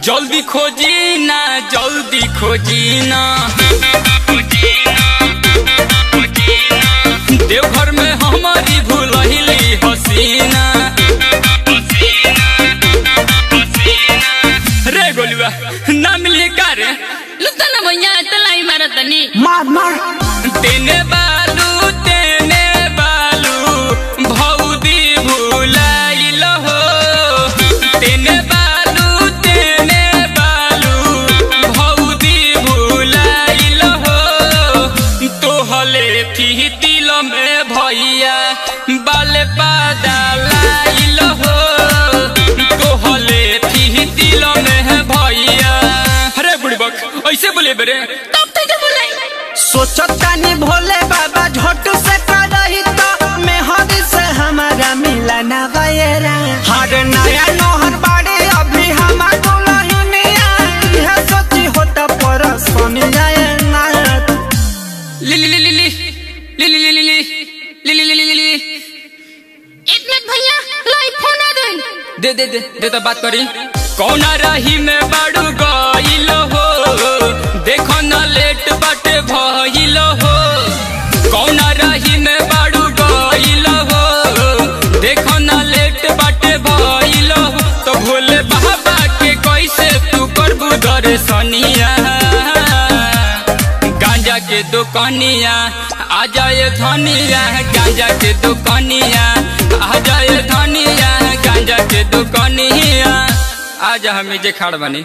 जल्दी खोजी ना देवघर में हमारी भूलहिली हसीना रे गोलुआ ना मिली का रे लुता ना भैया तलाई मारा तनी मार तेने बालू भौदी भूलाइल हो तेने बालू भौदी भूलाइल हो तोहले तिल में भैया बाले पादालाइल हो तोहले तिल में भैया। अरे बुड़बक ऐसे बोले बेरे तब तो क्या बोले सोचतानी भोले बाबा झोटू से करही तो मेहर से हमारा मिला ना गयरा हर नया नोहर बाड़ी अभी हमार दुल्हनिया यह सोची होता परसों जाए ना एक मिनट भैया लाई फोन आ दे तो बात करी कौन रही में बाड़ू गइल हो देखो न लेट बाटे भइल हो कौन रही में बाड़ू गइल हो देखो न लेट बाटे भइल हो तो भोले बाबा के कैसे तू करबू दर्शनिया गांजा के दुकानिया आ जाए धनिया गांजा के दुकानिया आ जाए धनिया गांजा के दुकानिया आज हम जे खाड़ बनी।